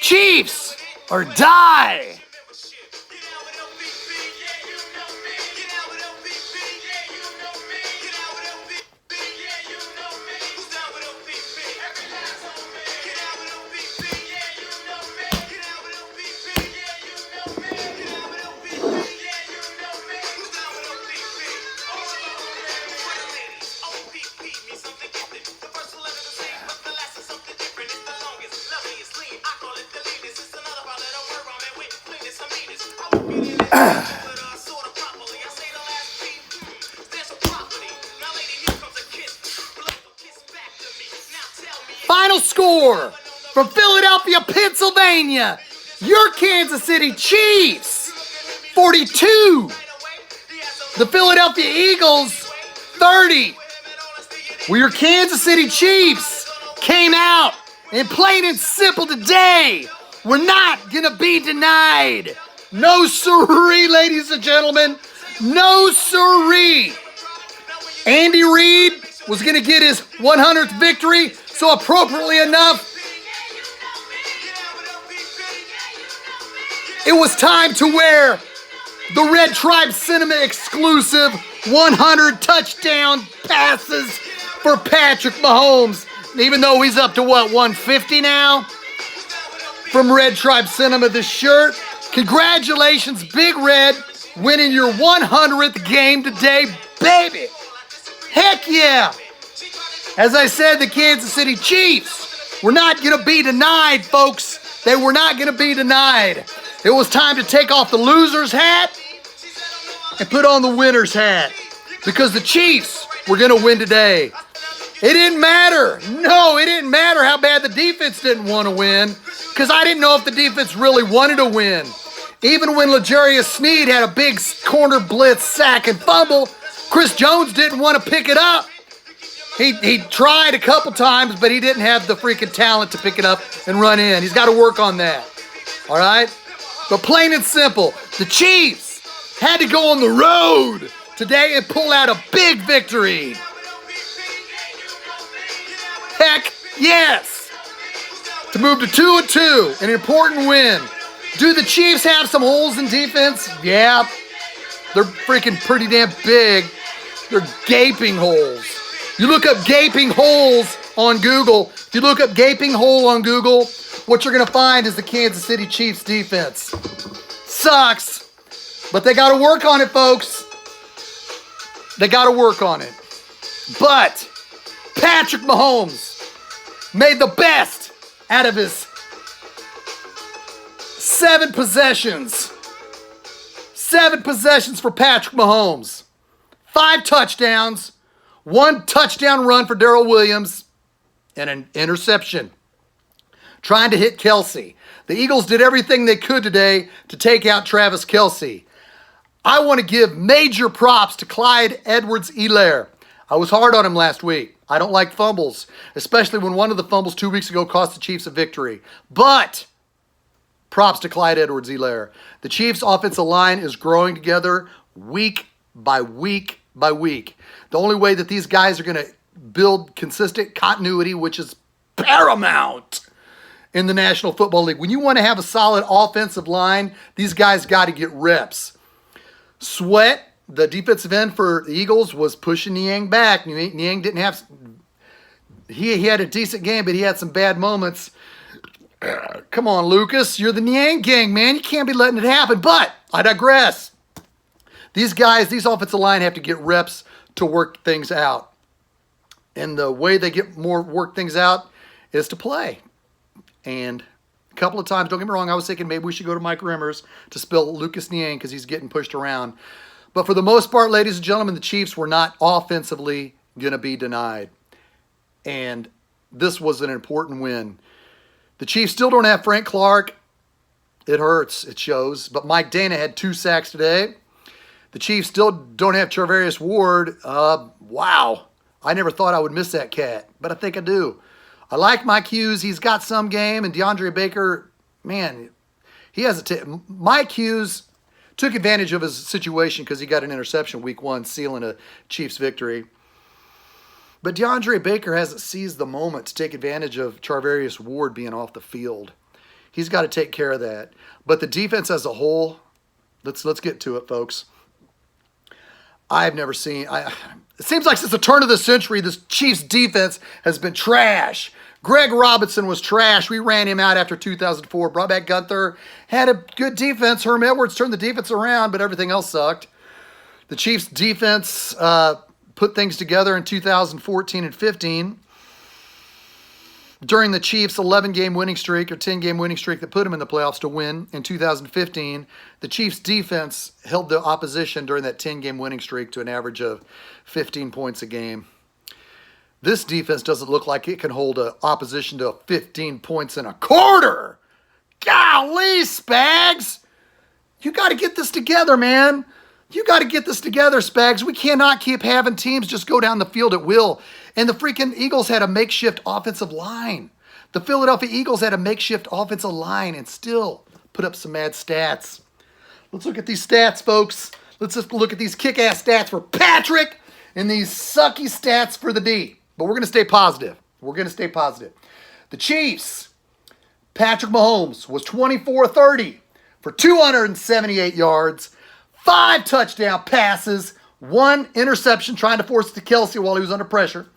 Chiefs or die. Final score from Philadelphia, Pennsylvania. Your Kansas City Chiefs, 42. The Philadelphia Eagles, 30. Well, your Kansas City Chiefs came out and plain and simple today. We're not going to be denied. No siree, ladies and gentlemen. No siree. Andy Reid was going to get his 100th victory, so appropriately enough, it was time to wear the Red Tribe Cinema exclusive 100 touchdown passes for Patrick Mahomes. Even though he's up to what, 150 now? From Red Tribe Cinema, this shirt. Congratulations, Big Red, winning your 100th game today, baby. Heck yeah. As I said, the Kansas City Chiefs were not going to be denied, folks. They were not going to be denied. It was time to take off the loser's hat and put on the winner's hat because the Chiefs were going to win today. It didn't matter. No, it didn't matter how bad the defense didn't want to win because I didn't know if the defense really wanted to win. Even when L'Jarius Sneed had a big corner blitz, sack, and fumble, Chris Jones didn't want to pick it up. He tried a couple times, but he didn't have the freaking talent to pick it up and run in. He's got to work on that. All right? But plain and simple, the Chiefs had to go on the road today and pull out a big victory. Heck yes. To move to 2-2, an important win. Do the Chiefs have some holes in defense? Yeah. They're freaking pretty damn big. They're gaping holes. You look up gaping holes on Google. If you look up gaping hole on Google, what you're going to find is the Kansas City Chiefs defense. Sucks, but they got to work on it, folks. They got to work on it. But Patrick Mahomes made the best out of his 7 possessions. 7 possessions for Patrick Mahomes. 5 touchdowns. 1 touchdown run for Darrell Williams. And an interception. Trying to hit Kelsey. The Eagles did everything they could today to take out Travis Kelsey. I want to give major props to Clyde Edwards-Helaire. I was hard on him last week. I don't like fumbles, especially when one of the fumbles 2 weeks ago cost the Chiefs a victory. But props to Clyde Edwards-Helaire. The Chiefs' offensive line is growing together week by week by week. The only way that these guys are going to build consistent continuity, which is paramount in the National Football League. When you want to have a solid offensive line, these guys got to get reps. Sweat, the defensive end for the Eagles, was pushing Niang back. Niang didn't have... He had a decent game, but he had some bad moments. Come on, Lucas. You're the Niang gang, man. You can't be letting it happen. But I digress. These guys, these offensive line have to get reps to work things out. And the way they get more work things out is to play. And a couple of times, don't get me wrong, I was thinking maybe we should go to Mike Rimmers to spill Lucas Niang because he's getting pushed around. But for the most part, ladies and gentlemen, the Chiefs were not offensively going to be denied. And this was an important win. The Chiefs still don't have Frank Clark. It hurts. It shows. But Mike Dana had 2 sacks today. The Chiefs still don't have Charvarius Ward. Wow. I never thought I would miss that cat, but I think I do. I like Mike Hughes. He's got some game. And DeAndre Baker, man, he has Mike Hughes, Took advantage of his situation because he got an interception week 1, sealing a Chiefs victory. But DeAndre Baker hasn't seized the moment to take advantage of Charvarius Ward being off the field. He's got to take care of that. But the defense as a whole, let's get to it, folks. I've never seen... it seems like since the turn of the century, this Chiefs defense has been trash. Greg Robinson was trash. We ran him out after 2004. Brought back Gunther. Had a good defense. Herm Edwards turned the defense around, but everything else sucked. The Chiefs defense put things together in 2014 and 15. During the Chiefs' 11-game winning streak or 10-game winning streak that put them in the playoffs to win in 2015, the Chiefs' defense held the opposition during that 10-game winning streak to an average of 15 points a game. This defense doesn't look like it can hold an opposition to 15 points in a quarter. Golly, Spags. You got to get this together, man. You got to get this together, Spags. We cannot keep having teams just go down the field at will. And the freaking Eagles had a makeshift offensive line. The Philadelphia Eagles had a makeshift offensive line and still put up some mad stats. Let's look at these stats, folks. Let's just look at these kick-ass stats for Patrick and these sucky stats for the D. But we're going to stay positive. We're going to stay positive. The Chiefs, Patrick Mahomes was 24-30 for 278 yards, 5 touchdown passes, 1 interception trying to force it to Kelsey while he was under pressure.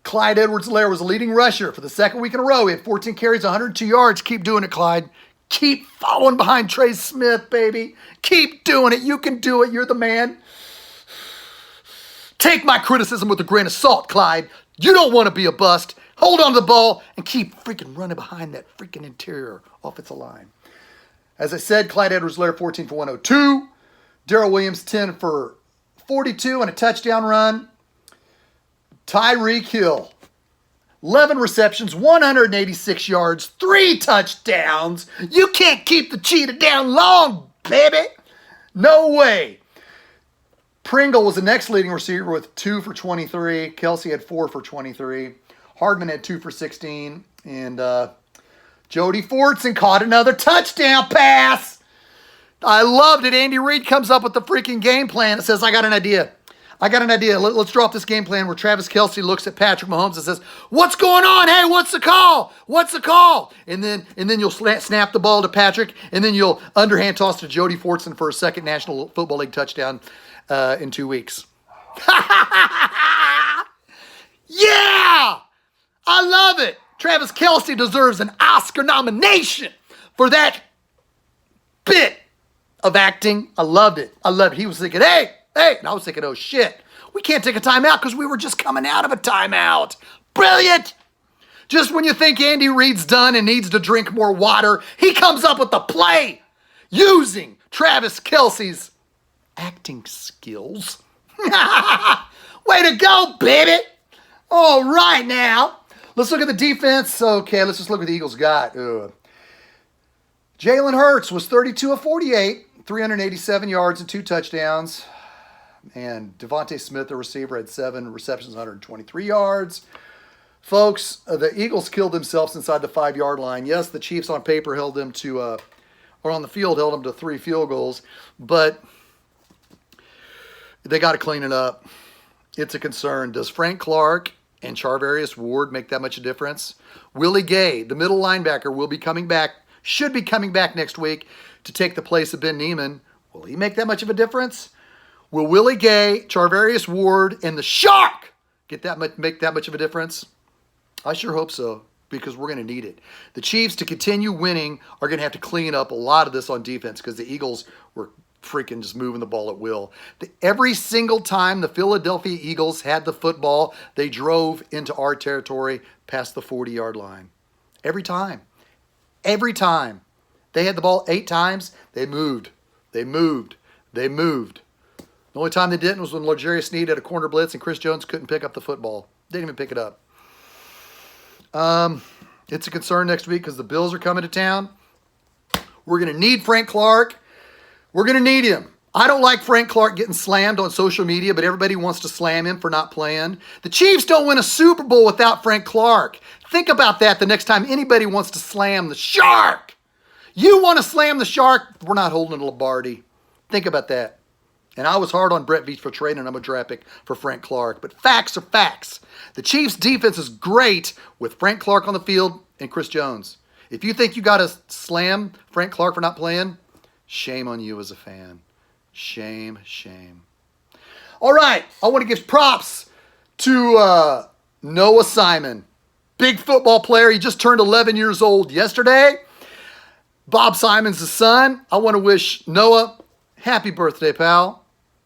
Clyde Edwards-Helaire was a leading rusher for the second week in a row. He had 14 carries, 102 yards. Keep doing it, Clyde. Keep following behind Trey Smith, baby. Keep doing it. You can do it. You're the man. Take my criticism with a grain of salt, Clyde. You don't want to be a bust. Hold on to the ball and keep freaking running behind that freaking interior offensive line. As I said, Clyde Edwards-Helaire 14 for 102. Darrell Williams 10 for 42 and a touchdown run. Tyreek Hill 11 receptions, 186 yards, 3 touchdowns. You can't keep the cheetah down long, baby. No way. Pringle was the next leading receiver with 2 for 23. Kelsey had 4 for 23. Hardman had 2 for 16. And Jody Fortson caught another touchdown pass. I loved it. Andy Reid comes up with the freaking game plan. It says, I got an idea. Let's drop this game plan where Travis Kelsey looks at Patrick Mahomes and says, what's going on? Hey, what's the call? What's the call? And then you'll snap the ball to Patrick, and then you'll underhand toss to Jody Fortson for a second National Football League touchdown in 2 weeks. Yeah! I love it. Travis Kelsey deserves an Oscar nomination for that bit of acting. I loved it. He was thinking, hey. And I was thinking, oh, shit. We can't take a timeout because we were just coming out of a timeout. Brilliant. Just when you think Andy Reid's done and needs to drink more water, he comes up with the play using Travis Kelsey's acting skills. Way to go, baby. All right, now. Let's look at the defense. Okay, let's just look what the Eagles got. Jalen Hurts was 32 of 48, 387 yards and 2 touchdowns. And Devontae Smith, the receiver, had 7 receptions, 123 yards. Folks, the Eagles killed themselves inside the 5-yard line. Yes, the Chiefs on paper held them to, or on the field held them to 3 field goals, but they got to clean it up. It's a concern. Does Frank Clark and Charvarius Ward make that much a difference? Willie Gay, the middle linebacker, will be coming back, should be coming back next week to take the place of Ben Neiman. Will he make that much of a difference? Will Willie Gay, Charvarius Ward, and the Shark make that much of a difference? I sure hope so, because we're going to need it. The Chiefs, to continue winning, are going to have to clean up a lot of this on defense because the Eagles were freaking just moving the ball at will. Every single time the Philadelphia Eagles had the football, they drove into our territory past the 40-yard line. Every time. Every time. They had the ball 8 times, they moved. They moved. The only time they didn't was when L'Jarius Sneed had a corner blitz and Chris Jones couldn't pick up the football. Didn't even pick it up. It's a concern next week because the Bills are coming to town. We're going to need Frank Clark. We're going to need him. I don't like Frank Clark getting slammed on social media, but everybody wants to slam him for not playing. The Chiefs don't win a Super Bowl without Frank Clark. Think about that the next time anybody wants to slam the Shark. You want to slam the Shark? We're not holding a Lombardi. Think about that. And I was hard on Brett Veach for trading. I'm a draft pick for Frank Clark. But facts are facts. The Chiefs' defense is great with Frank Clark on the field and Chris Jones. If you think you got to slam Frank Clark for not playing, shame on you as a fan. Shame, shame. All right, I want to give props to Noah Simon. Big football player. He just turned 11 years old yesterday. Bob Simon's the son. I want to wish Noah, happy birthday, pal.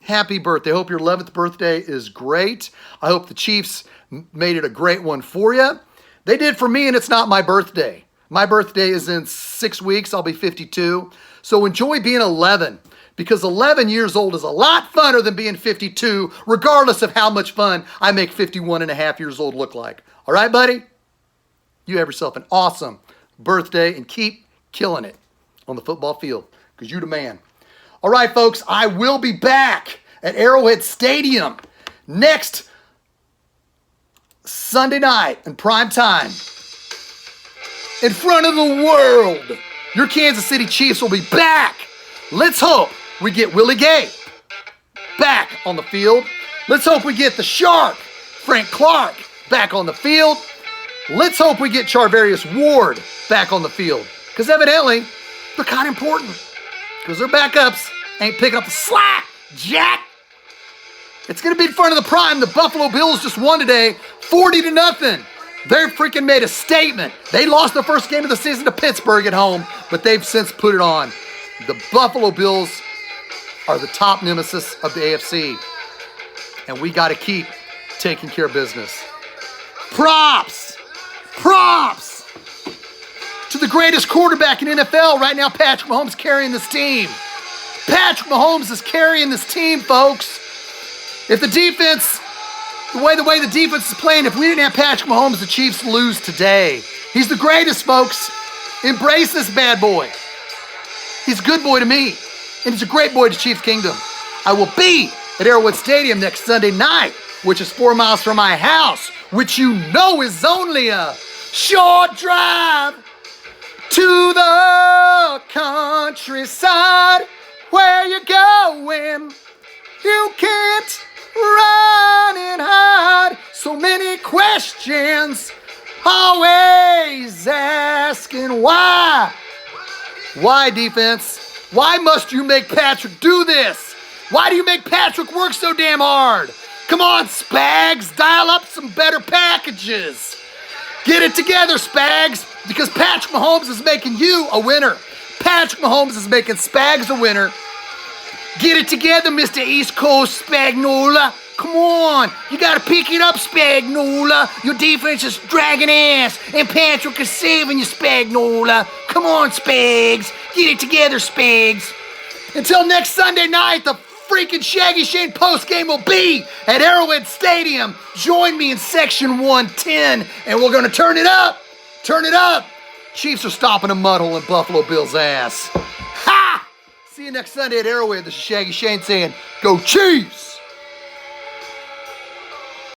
Happy birthday. Hope your 11th birthday is great. I hope the Chiefs made it a great one for you. They did for me, and it's not my birthday. My birthday is in 6 weeks. I'll be 52. So enjoy being 11, because 11 years old is a lot funner than being 52, regardless of how much fun I make 51 and a half years old look like. All right, buddy? You have yourself an awesome birthday, and keep killing it on the football field, because you're the man. All right, folks, I will be back at Arrowhead Stadium next Sunday night in prime time in front of the world. Your Kansas City Chiefs will be back. Let's hope we get Willie Gay back on the field. Let's hope we get the Shark, Frank Clark, back on the field. Let's hope we get Charvarius Ward back on the field, because evidently they're kind of important, because their backups ain't picking up the slack, Jack. It's going to be in front of the prime. The Buffalo Bills just won today, 40-0. They freaking made a statement. They lost the first game of the season to Pittsburgh at home, but they've since put it on. The Buffalo Bills are the top nemesis of the AFC, and we got to keep taking care of business. Props to the greatest quarterback in NFL right now, Patrick Mahomes, carrying this team. Patrick Mahomes is carrying this team, folks. If the defense, the way the defense is playing, if we didn't have Patrick Mahomes, the Chiefs lose today. He's the greatest, folks. Embrace this bad boy. He's a good boy to me, and he's a great boy to Chiefs Kingdom. I will be at Arrowhead Stadium next Sunday night, which is 4 miles from my house, which you know is only a short drive to the countryside. Where you going? You can't run and hide. So many questions, always asking why. Why, defense? Why must you make Patrick do this? Why do you make Patrick work so damn hard? Come on, Spags, dial up some better packages. Get it together, Spags, because Patrick Mahomes is making you a winner. Patrick Mahomes is making Spags a winner. Get it together, Mr. East Coast Spagnola. Come on, you gotta pick it up, Spagnola. Your defense is dragging ass, and Patrick is saving you, Spagnola. Come on, Spags. Get it together, Spags. Until next Sunday night, the freaking Shaggyshane postgame will be at Arrowhead Stadium. Join me in section 110, and we're gonna turn it up. Turn it up. Chiefs are stopping a mud hole in Buffalo Bill's ass. Ha! See you next Sunday at Arrowhead. This is Shaggyshane saying, go Chiefs!